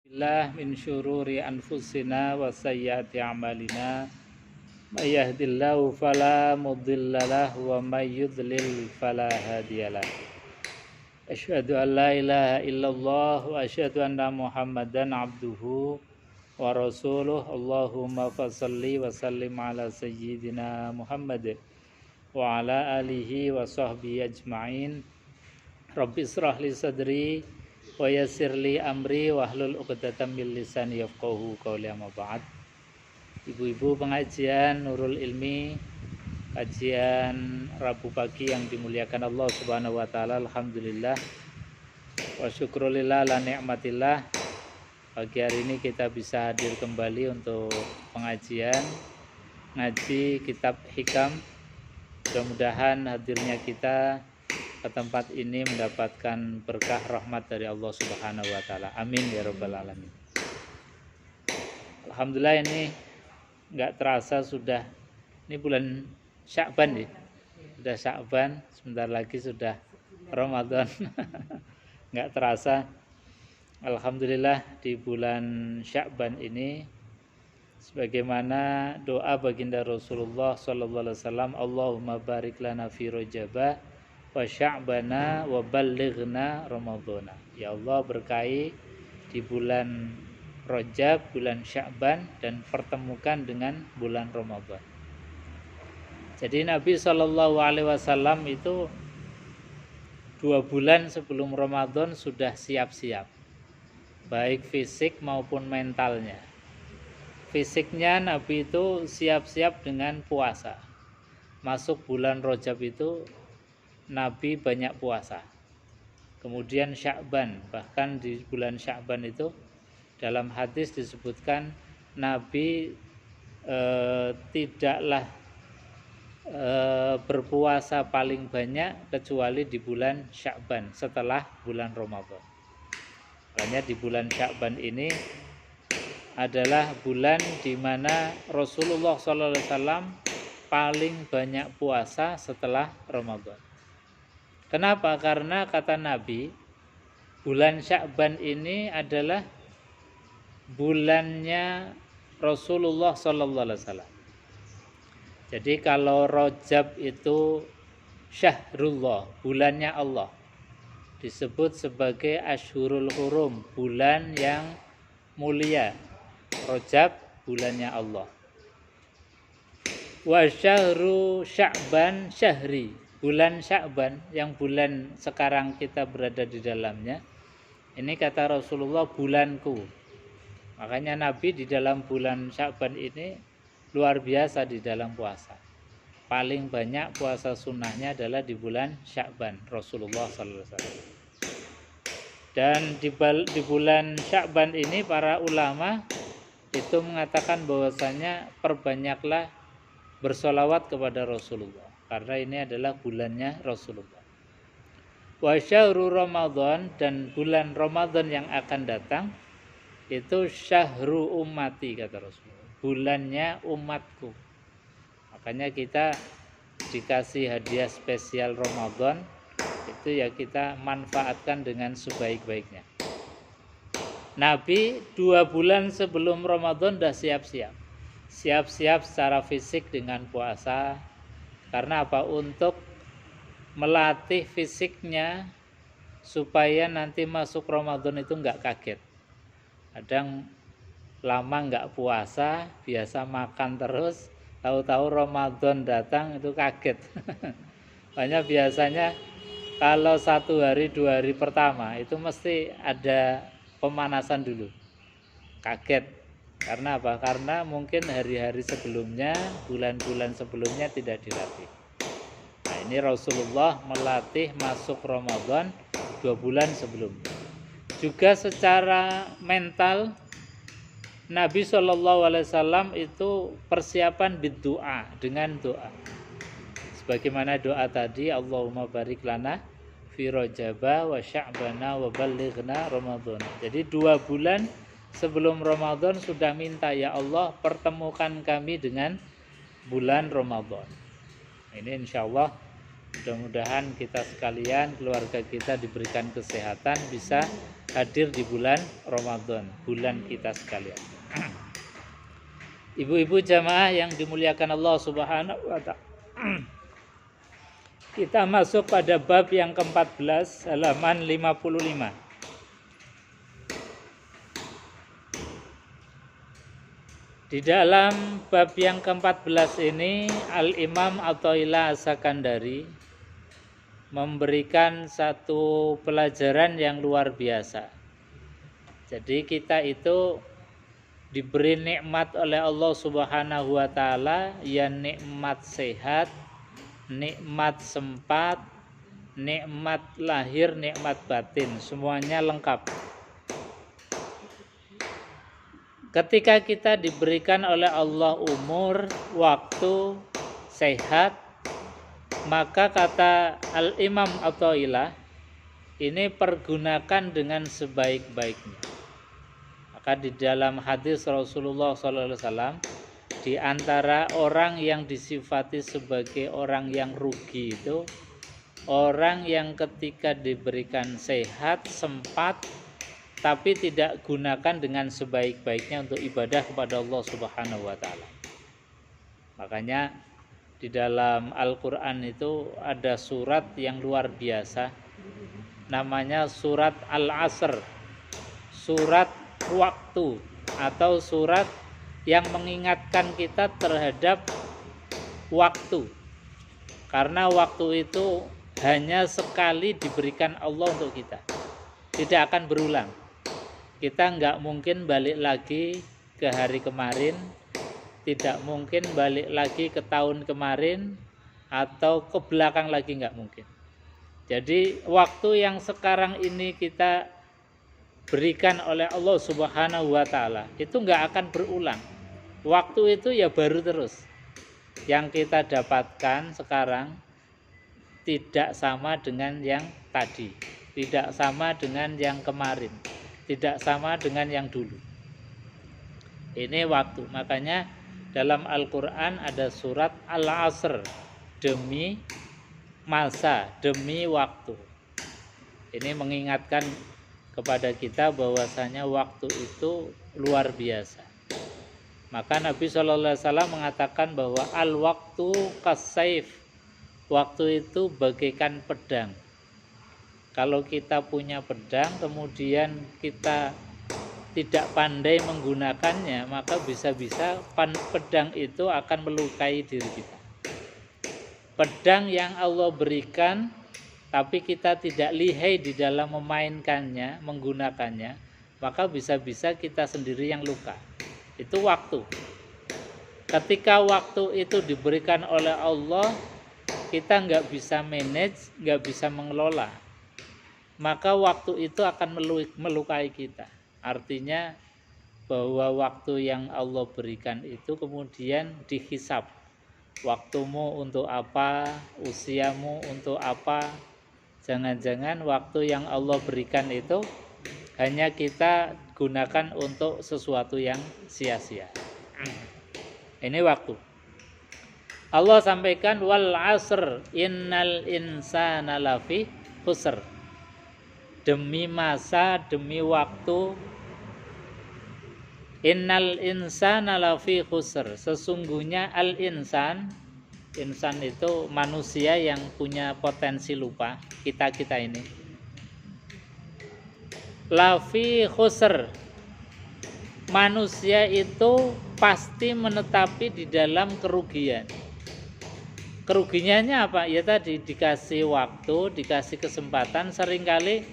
Billah min syururi anfusina wa sayyiati a'malina may yahdihillahu fala mudhillalah wa may yudlil fala hadiyalah. Asyhadu an la ilaha illallah wa asyhadu anna Muhammadan abduhu wa rasuluh. Allahumma fashalli wa sallim ala sayyidina Muhammad wa ala alihi wa sahbihi ajma'in. Rabbi israh li sadri wa yassir li amri wahlul 'uqdatam min lisani yafqahu qawli. Amma ba'd. Ibu-ibu pengajian Nurul Ilmi, kajian Rabu pagi yang dimuliakan Allah Subhanahu wa taala. Alhamdulillah wa syukrulillah la ni'matillah. Pagi hari ini kita bisa hadir kembali untuk pengajian ngaji kitab Hikam. Mudah-mudahan hadirnya kita ke tempat ini mendapatkan berkah rahmat dari Allah Subhanahu wa taala. Amin ya rabbal alamin. Alhamdulillah, ini nggak terasa sudah ini bulan Sya'ban ya. Sudah Sya'ban, sebentar lagi sudah Ramadan. Nggak terasa. Alhamdulillah, di bulan Sya'ban ini sebagaimana doa baginda Rasulullah sallallahu alaihi wasallam, Allahumma barik lana fi Rajaba wa Sya'bana wa ballighna Ramadhana. Ya Allah, berkahi di bulan Rajab, bulan Sya'ban, dan pertemukan dengan bulan Ramadan. Jadi Nabi sallallahu alaihi wasallam itu 2 bulan sebelum Ramadan sudah siap-siap, baik fisik maupun mentalnya. Fisiknya Nabi itu siap-siap dengan puasa. Masuk bulan Rajab itu Nabi banyak puasa. Kemudian Sya'ban, bahkan di bulan Sya'ban itu dalam hadis disebutkan Nabi tidaklah berpuasa paling banyak kecuali di bulan Sya'ban setelah bulan Ramadan. Makanya di bulan Sya'ban ini adalah bulan di mana Rasulullah SAW paling banyak puasa setelah Ramadan. Kenapa? Karena kata Nabi, bulan Sya'ban ini adalah bulannya Rasulullah SAW. Jadi kalau Rajab itu Syahrullah, bulannya Allah, disebut sebagai Ashhurul Hurum, bulan yang mulia. Rajab bulannya Allah. Wa syahru Sya'ban syahri, bulan Sya'ban yang bulan sekarang kita berada di dalamnya, ini kata Rasulullah bulanku. Makanya Nabi di dalam bulan Sya'ban ini luar biasa di dalam puasa. Paling banyak puasa sunnahnya adalah di bulan Sya'ban Rasulullah SAW. Dan di bulan Sya'ban ini para ulama itu mengatakan bahwasanya perbanyaklah bersolawat kepada Rasulullah, karena ini adalah bulannya Rasulullah. Wa syahru Ramadan, dan bulan Ramadan yang akan datang itu syahru ummati, kata Rasulullah, bulannya umatku. Makanya kita dikasih hadiah spesial Ramadan itu ya kita manfaatkan dengan sebaik-baiknya. Nabi 2 bulan sebelum Ramadan dah siap-siap secara fisik dengan puasa. Karena apa? Untuk melatih fisiknya supaya nanti masuk Ramadan itu enggak kaget. Kadang lama enggak puasa, biasa makan terus, tahu-tahu Ramadan datang itu kaget. Banyak biasanya kalau 1 hari 2 hari pertama itu mesti ada pemanasan dulu, kaget. Karena apa? Karena mungkin hari-hari sebelumnya, bulan-bulan sebelumnya tidak dilatih. Nah, ini Rasulullah melatih masuk Ramadan 2 bulan sebelumnya. Juga secara mental Nabi SAW itu persiapan berdoa dengan doa. Sebagaimana doa tadi, Allahumma barik lana fi Rajaba wa Sya'bana wa ballighna Ramadhana. Jadi 2 bulan sebelum Ramadan sudah minta, ya Allah pertemukan kami dengan bulan Ramadan. Ini insya Allah mudah-mudahan kita sekalian, keluarga kita diberikan kesehatan, bisa hadir di bulan Ramadan, bulan kita sekalian. Ibu-ibu jamaah yang dimuliakan Allah Subhanahu wa Ta'ala. Kita masuk pada bab yang ke-14 halaman 55. Di dalam bab yang ke-14 ini Al-Imam Athaillah As-Sakandari memberikan satu pelajaran yang luar biasa. Jadi kita itu diberi nikmat oleh Allah Subhanahu wa Ta'ala, ya nikmat sehat, nikmat sempat, nikmat lahir, nikmat batin, semuanya lengkap. Ketika kita diberikan oleh Allah umur, waktu, sehat, maka kata Al-Imam Athaillah, ini pergunakan dengan sebaik-baiknya. Maka di dalam hadis Rasulullah SAW, di antara orang yang disifati sebagai orang yang rugi itu orang yang ketika diberikan sehat, sempat, tapi tidak gunakan dengan sebaik-baiknya untuk ibadah kepada Allah Subhanahu wa Ta'ala. Makanya di dalam Al-Quran itu ada surat yang luar biasa, namanya surat Al-Asr, surat waktu, atau surat yang mengingatkan kita terhadap waktu. Karena waktu itu hanya sekali diberikan Allah untuk kita, tidak akan berulang. Kita nggak mungkin balik lagi ke hari kemarin, tidak mungkin balik lagi ke tahun kemarin, atau ke belakang lagi, nggak mungkin. Jadi waktu yang sekarang ini kita berikan oleh Allah Subhanahu wa Ta'ala itu nggak akan berulang. Waktu itu ya baru terus. Yang kita dapatkan sekarang tidak sama dengan yang tadi, tidak sama dengan yang kemarin, tidak sama dengan yang dulu. Ini waktu. Makanya dalam Al-Quran ada surat Al-Asr, demi masa, demi waktu. Ini mengingatkan kepada kita bahwasanya waktu itu luar biasa. Maka Nabi SAW mengatakan bahwa al-waktu kassaif, waktu itu bagaikan pedang. Kalau kita punya pedang kemudian kita tidak pandai menggunakannya, maka bisa-bisa pedang itu akan melukai diri kita. Pedang yang Allah berikan tapi kita tidak lihai di dalam memainkannya, menggunakannya, maka bisa-bisa kita sendiri yang luka. Itu waktu. Ketika waktu itu diberikan oleh Allah, kita nggak bisa manage, nggak bisa mengelola, maka waktu itu akan melukai kita. Artinya bahwa waktu yang Allah berikan itu kemudian dihisab. Waktumu untuk apa, usiamu untuk apa. Jangan-jangan waktu yang Allah berikan itu hanya kita gunakan untuk sesuatu yang sia-sia. Ini waktu. Allah sampaikan wal asr innal insana lafi khusr. Demi masa, demi waktu, innal insana lafi khusr. Sesungguhnya al-insan, insan itu manusia yang punya potensi lupa, kita ini. Lafi khusr, manusia itu pasti menetapi di dalam kerugian. Kerugiannya apa? Ya tadi dikasih waktu, dikasih kesempatan, seringkali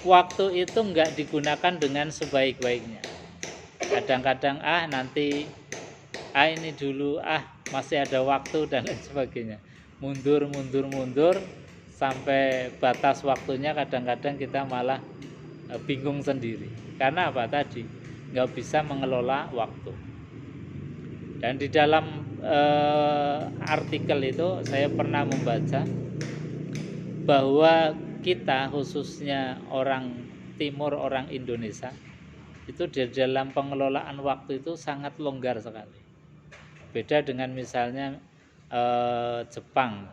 waktu itu enggak digunakan dengan sebaik-baiknya. Kadang-kadang nanti ini dulu, masih ada waktu dan lain sebagainya. Mundur sampai batas waktunya, kadang-kadang kita malah bingung sendiri. Karena apa tadi? Nggak bisa mengelola waktu. Dan di dalam artikel itu saya pernah membaca bahwa kita, khususnya orang Timur, orang Indonesia, itu di dalam pengelolaan waktu itu sangat longgar sekali. Beda dengan misalnya Jepang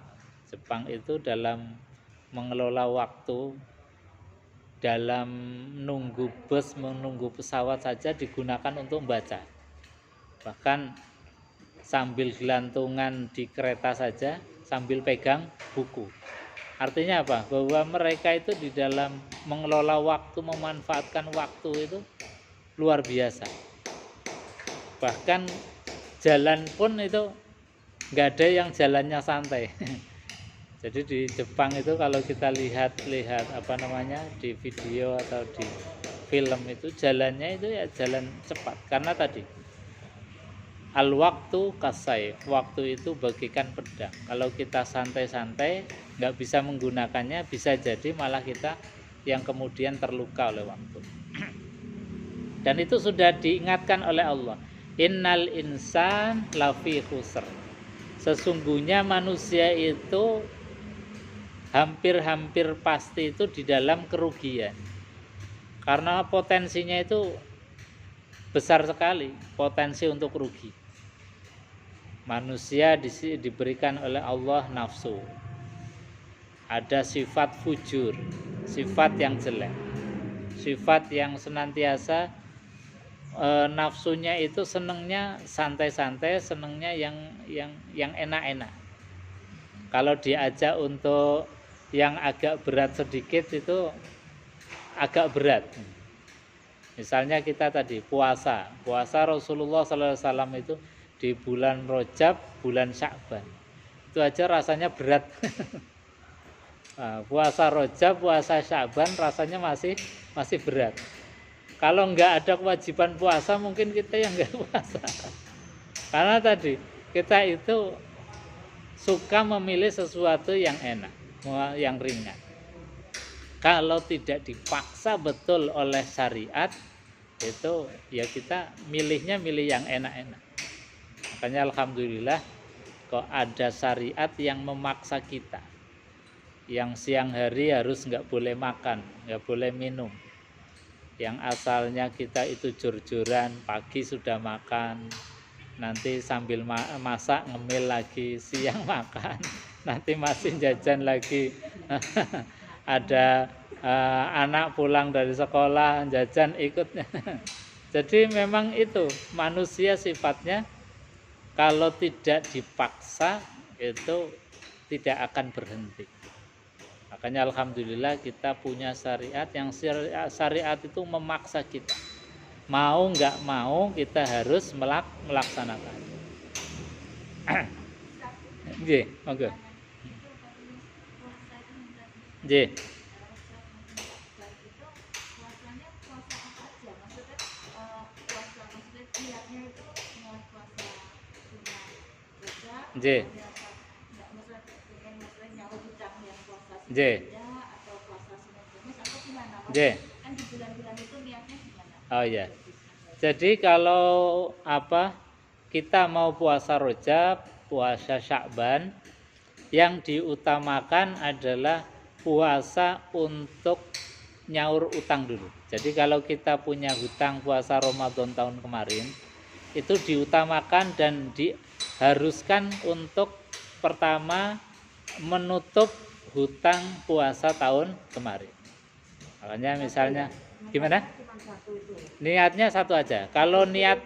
itu dalam mengelola waktu dalam nunggu bus, menunggu pesawat saja digunakan untuk membaca. Bahkan sambil gelantungan di kereta saja, sambil pegang buku. Artinya apa? Bahwa mereka itu di dalam mengelola waktu, memanfaatkan waktu itu luar biasa. Bahkan jalan pun itu nggak ada yang jalannya santai. Jadi di Jepang itu kalau kita lihat apa namanya di video atau di film itu jalannya itu ya jalan cepat karena tadi al waktu kasai, waktu itu bagikan pedang. Kalau kita santai-santai nggak bisa menggunakannya, bisa jadi malah kita yang kemudian terluka oleh waktu. Dan itu sudah diingatkan oleh Allah. Innal insan lafi khusr. Sesungguhnya manusia itu hampir-hampir pasti itu di dalam kerugian. Karena potensinya itu besar sekali, potensi untuk rugi. Manusia diberikan oleh Allah nafsu. Ada sifat fujur, sifat yang jelek. Sifat yang senantiasa nafsunya itu senengnya santai-santai, senengnya yang enak-enak. Kalau diajak untuk yang agak berat sedikit itu agak berat. Misalnya kita tadi puasa Rasulullah SAW itu di bulan Rajab, bulan Sya'ban. Itu aja rasanya berat. Nah, puasa Rajab, puasa Sya'ban rasanya masih berat. Kalau enggak ada kewajiban puasa mungkin kita yang enggak puasa. Karena tadi kita itu suka memilih sesuatu yang enak, yang ringan. Kalau tidak dipaksa betul oleh syariat, itu ya kita milihnya milih yang enak-enak. Makanya alhamdulillah kok ada syariat yang memaksa kita. Yang siang hari harus nggak boleh makan, nggak boleh minum. Yang asalnya kita itu jor-joran, pagi sudah makan, nanti sambil masak ngemil lagi, siang makan, nanti masih jajan lagi. Ada anak pulang dari sekolah jajan ikutnya. Jadi memang itu manusia sifatnya kalau tidak dipaksa itu tidak akan berhenti. Makanya alhamdulillah kita punya syariat yang syariat itu memaksa kita. Mau nggak mau kita harus melaksanakan. Nggih, monggo. Nggih. Nggih. Nggih. Nggih. Oh iya. Jadi kalau kita mau puasa Rajab, puasa Sya'ban, yang diutamakan adalah puasa untuk nyaur utang dulu. Jadi kalau kita punya hutang puasa Ramadan tahun kemarin, itu diutamakan dan diharuskan untuk pertama menutup hutang puasa tahun kemarin. Makanya misalnya gimana? Niatnya satu aja. Kalau niat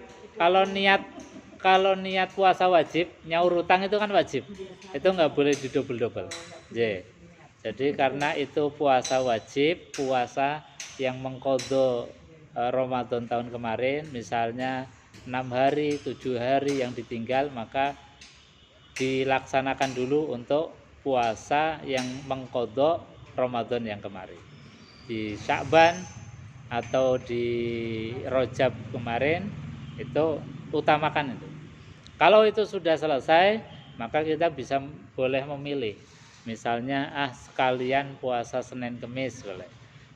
puasa wajib, nyaur hutang itu kan wajib. Itu nggak boleh didobel-dobel. Jadi karena itu puasa wajib, puasa yang mengqadha Ramadan tahun kemarin, misalnya 6 hari, 7 hari yang ditinggal, maka dilaksanakan dulu untuk puasa yang mengqadha Ramadan yang kemarin. Di Sya'ban atau di Rajab kemarin itu utamakan itu. Kalau itu sudah selesai, maka kita boleh memilih. Misalnya sekalian puasa Senin Kemis boleh.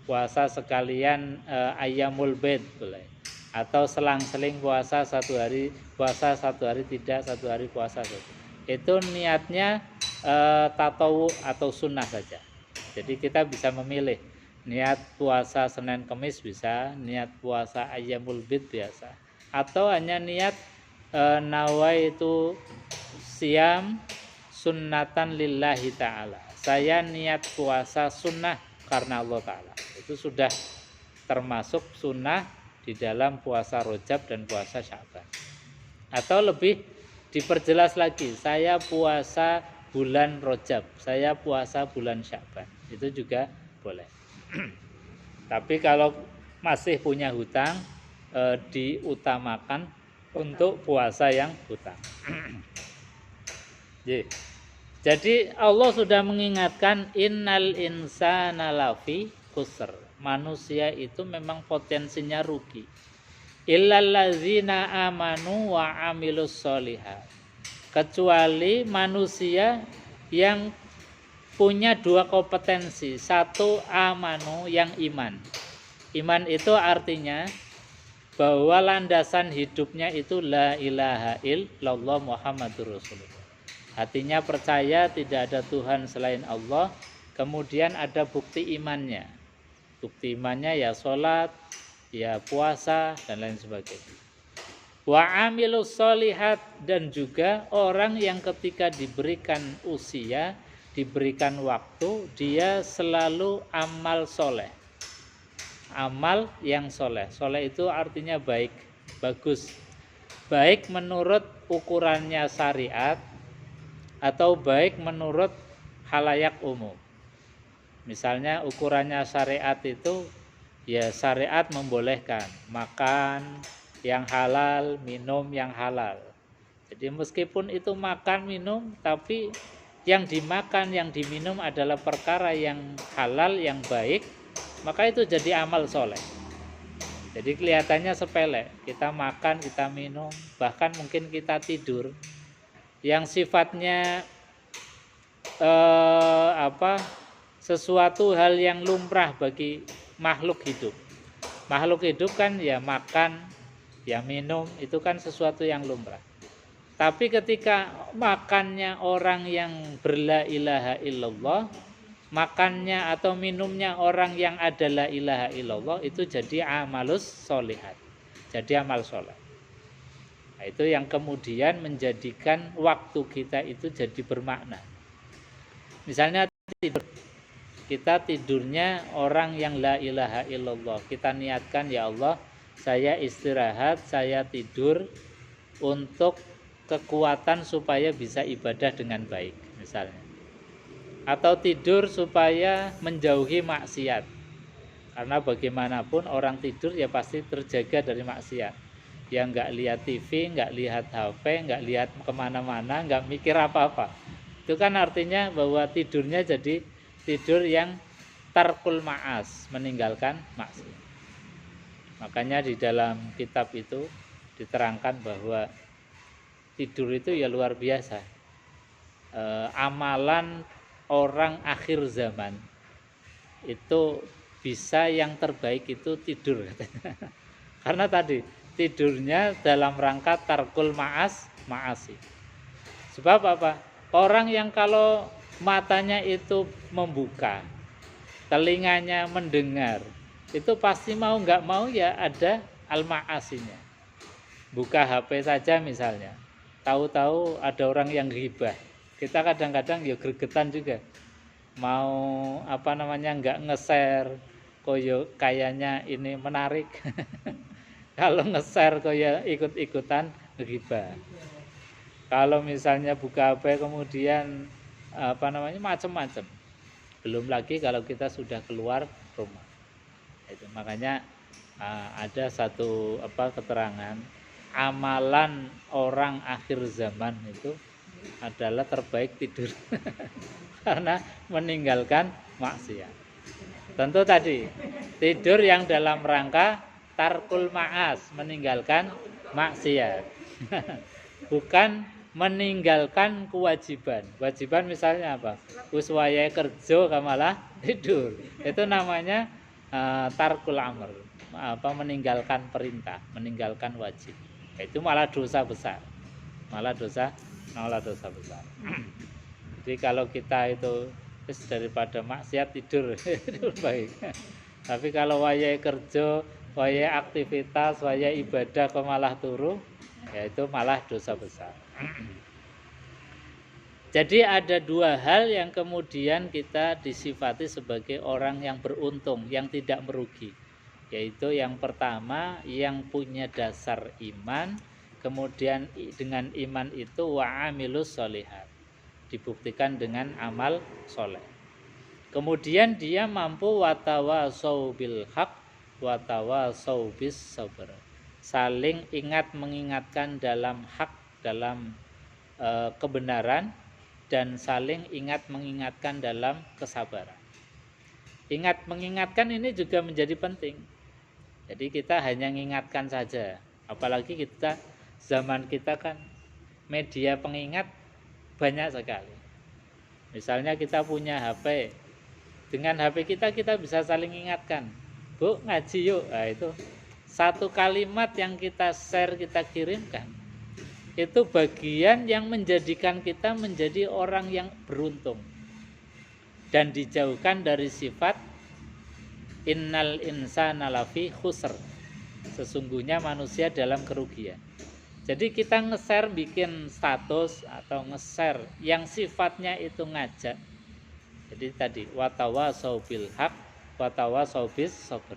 Puasa sekalian Ayyamul Bid boleh. Atau selang-seling puasa satu hari tidak, satu hari puasa saja. Itu niatnya tatawu atau sunnah saja. Jadi kita bisa memilih niat puasa Senin Kemis bisa, niat puasa Ayyamul Bid biasa, atau hanya niat nawaitu siam sunnatan lillahi ta'ala. Saya niat puasa sunnah karena Allah Ta'ala. Itu sudah termasuk sunnah di dalam puasa Rajab dan puasa Sya'ban. Atau lebih diperjelas lagi, saya puasa bulan Rajab, saya puasa bulan Sya'ban, itu juga boleh. Tapi kalau masih punya hutang, diutamakan untuk puasa yang hutang. Jadi Allah sudah mengingatkan innal insana lafi khusr. Manusia itu memang potensinya rugi. Illal ladzina amanu wa amilus sholihat. Kecuali manusia yang punya dua kompetensi. Satu, amanu, yang iman. Iman itu artinya bahwa landasan hidupnya itu la ilaha illallah Muhammadur Rasulullah. Hatinya percaya tidak ada Tuhan selain Allah. Kemudian ada bukti imannya. Bukti imannya ya sholat, ya puasa, dan lain sebagainya. Wa amilus sholihat, dan juga orang yang ketika diberikan usia, diberikan waktu, dia selalu amal soleh. Amal yang soleh. Soleh itu artinya baik, bagus. Baik menurut ukurannya syariat, atau baik menurut khalayak umum. Misalnya ukurannya syariat itu ya syariat membolehkan makan yang halal, minum yang halal. Jadi meskipun itu makan minum, tapi yang dimakan, yang diminum adalah perkara yang halal, yang baik, maka itu jadi amal soleh. Jadi kelihatannya sepele, kita makan, kita minum, bahkan mungkin kita tidur, yang sifatnya sesuatu hal yang lumrah bagi makhluk hidup. Makhluk hidup kan ya makan, ya minum, itu kan sesuatu yang lumrah. Tapi ketika makannya orang yang berla ilaha illallah, makannya atau minumnya orang yang ada la ilaha illallah, itu jadi amalus sholihat, jadi amal soleh. Nah, itu yang kemudian menjadikan waktu kita itu jadi bermakna. Misalnya tidur, kita tidurnya orang yang la ilaha illallah. Kita niatkan, ya Allah, saya istirahat, saya tidur untuk kekuatan supaya bisa ibadah dengan baik, misalnya. Atau tidur supaya menjauhi maksiat. Karena bagaimanapun orang tidur ya pasti terjaga dari maksiat. Yang nggak lihat TV, nggak lihat HP, nggak lihat kemana-mana, nggak mikir apa-apa. Itu kan artinya bahwa tidurnya jadi tidur yang tarkul ma'as, meninggalkan maksiat. Makanya di dalam kitab itu diterangkan bahwa tidur itu ya luar biasa. Amalan orang akhir zaman itu bisa yang terbaik itu tidur katanya. Karena tadi tidurnya dalam rangka tarkul ma'asi. Sebab apa? Orang yang kalau matanya itu membuka, telinganya mendengar, itu pasti mau nggak mau ya ada al-ma'asinya. Buka HP saja misalnya, tahu-tahu ada orang yang ghibah, kita kadang-kadang ya gregetan juga. Mau nggak nge-share, kayaknya ini menarik. Kalau nge-share ya ikut-ikutan ghibah. Kalau misalnya buka HP kemudian macam-macam. Belum lagi kalau kita sudah keluar rumah. Itu makanya ada satu keterangan, amalan orang akhir zaman itu adalah terbaik tidur. Karena meninggalkan maksiat. Tentu tadi tidur yang dalam rangka tarkul ma'as, meninggalkan maksiat. Bukan meninggalkan kewajiban. Kewajiban misalnya apa? Uswaya kerja kamalah tidur. Itu namanya tarkul amr. Meninggalkan perintah, meninggalkan wajib. Itu malah dosa besar. Malah dosa besar. Jadi kalau kita itu daripada maksiat tidur itu baik. Tapi kalau wayai kerja, wayai aktivitas, wayai ibadah kok malah turu, ya itu malah dosa besar. Jadi ada dua hal yang kemudian kita disifati sebagai orang yang beruntung, yang tidak merugi. Yaitu yang pertama yang punya dasar iman, kemudian dengan iman itu wa'amilus sholihat, dibuktikan dengan amal soleh. Kemudian dia mampu watawasau bil haq watawasau bis sabr, saling ingat mengingatkan dalam hak, dalam kebenaran, dan saling ingat mengingatkan dalam kesabaran. Ingat mengingatkan ini juga menjadi penting. Jadi kita hanya mengingatkan saja. Apalagi kita zaman kita kan media pengingat banyak sekali. Misalnya kita punya HP. Dengan HP kita bisa saling ingatkan. Bu, ngaji yuk. Nah, itu satu kalimat yang kita share, kita kirimkan. Itu bagian yang menjadikan kita menjadi orang yang beruntung dan dijauhkan dari sifat innal insana lafi khusr, sesungguhnya manusia dalam kerugian. Jadi kita nge-share, bikin status atau nge-share yang sifatnya itu ngajak. Jadi tadi watawasau bil haq watawasau bis sabr,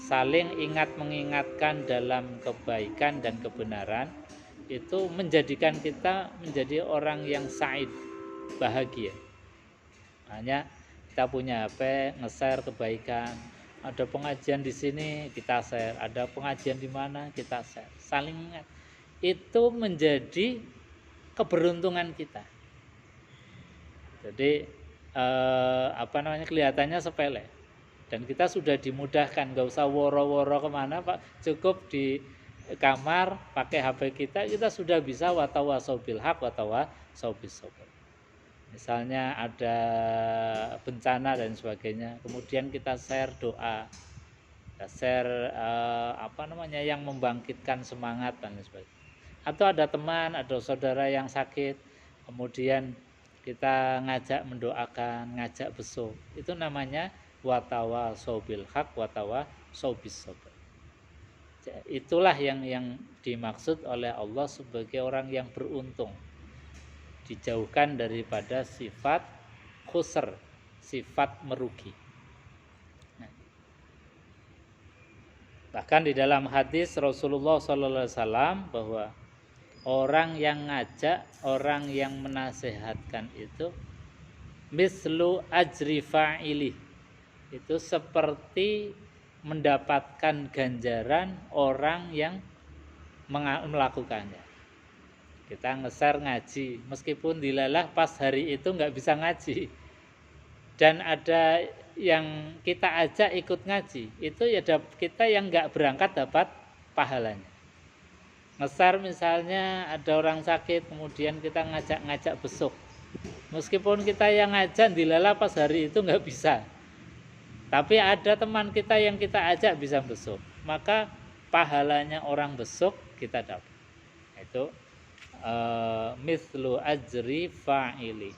saling ingat mengingatkan dalam kebaikan dan kebenaran, itu menjadikan kita menjadi orang yang sa'id, bahagia. Hanya kita punya HP, nge-share kebaikan. Ada pengajian di sini, kita share. Ada pengajian di mana, kita share. Saling ingat. Itu menjadi keberuntungan kita. Jadi kelihatannya sepele. Dan kita sudah dimudahkan, nggak usah woro-woro kemana, Pak. Cukup di kamar pakai HP kita sudah bisa watawasau bil haq watawasau bis sabr. Misalnya ada bencana dan sebagainya, kemudian kita share doa, kita share yang membangkitkan semangat dan sebagainya. Atau ada teman, ada saudara yang sakit, kemudian kita ngajak mendoakan, ngajak besuk. Itu namanya watawasau bil haq watawasau bis sabr. Itulah yang dimaksud oleh Allah sebagai orang yang beruntung, dijauhkan daripada sifat khusr, sifat merugi. Bahkan di dalam hadis Rasulullah SAW bahwa orang yang ngajak, orang yang menasehatkan itu mislu ajri fa'ilih, itu seperti mendapatkan ganjaran orang yang melakukannya. Kita nge-share ngaji, meskipun dilalah pas hari itu nggak bisa ngaji, dan ada yang kita ajak ikut ngaji, itu ya kita yang nggak berangkat dapat pahalanya. Nge-share misalnya ada orang sakit, kemudian kita ngajak besuk, meskipun kita yang ngajak dilalah pas hari itu nggak bisa, tapi ada teman kita yang kita ajak bisa besuk, maka pahalanya orang besuk kita dapat. Itu mislu ajri fa'ili.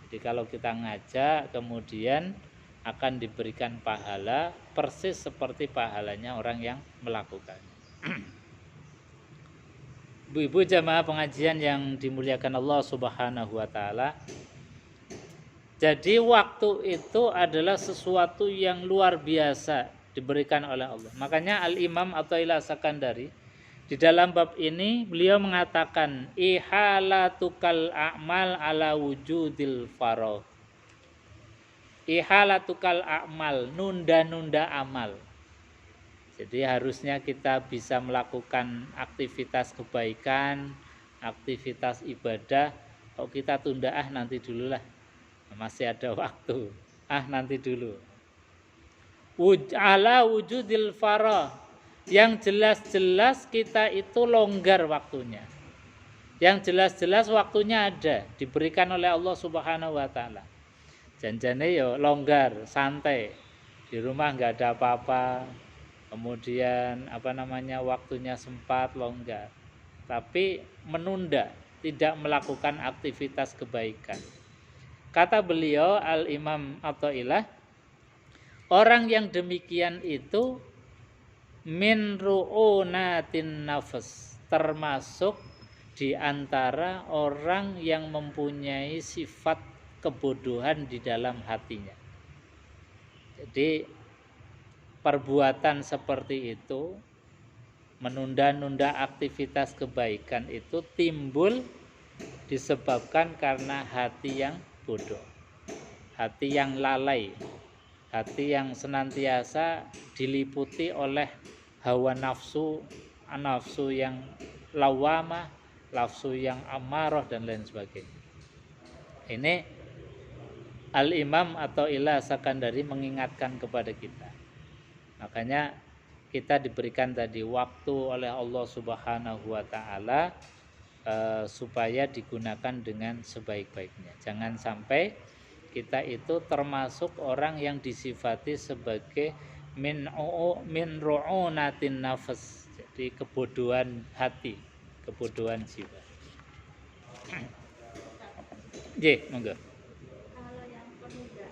Jadi kalau kita ngajak kemudian akan diberikan pahala persis seperti pahalanya orang yang melakukan. Ibu-ibu jamaah pengajian yang dimuliakan Allah Subhanahu wa taala. Jadi waktu itu adalah sesuatu yang luar biasa diberikan oleh Allah. Makanya Al-Imam Athaillah As-Sakandari di dalam bab ini beliau mengatakan ihalatukal a'mal ala wujudil faragh. Ihalatukal a'mal, nunda-nunda amal. Jadi harusnya kita bisa melakukan aktivitas kebaikan, aktivitas ibadah. Kalau kita tunda, nanti dululah, masih ada waktu, nanti dulu. Ala wujudil faragh, yang jelas-jelas kita itu longgar waktunya, yang jelas-jelas waktunya ada, diberikan oleh Allah Subhanahu wa taala. Janjane yo longgar, santai, di rumah nggak ada apa-apa, kemudian waktunya sempat longgar, tapi menunda, tidak melakukan aktivitas kebaikan. Kata beliau Al-Imam Athaillah, orang yang demikian itu min ru'unatin nafs, termasuk di antara orang yang mempunyai sifat kebodohan di dalam hatinya. Jadi perbuatan seperti itu, menunda-nunda aktivitas kebaikan itu timbul disebabkan karena hati yang bodoh, hati yang lalai, hati yang senantiasa diliputi oleh hawa nafsu, nafsu yang lawamah, nafsu yang amarah dan lain sebagainya. Ini Al-Imam Athaillah As-Sakandari mengingatkan kepada kita. Makanya kita diberikan tadi waktu oleh Allah Subhanahu wa taala supaya digunakan dengan sebaik-baiknya. Jangan sampai kita itu termasuk orang yang disifati sebagai min ru'unatin nafas. Jadi kebodohan hati, kebodohan jiwa. Nggih, monggo.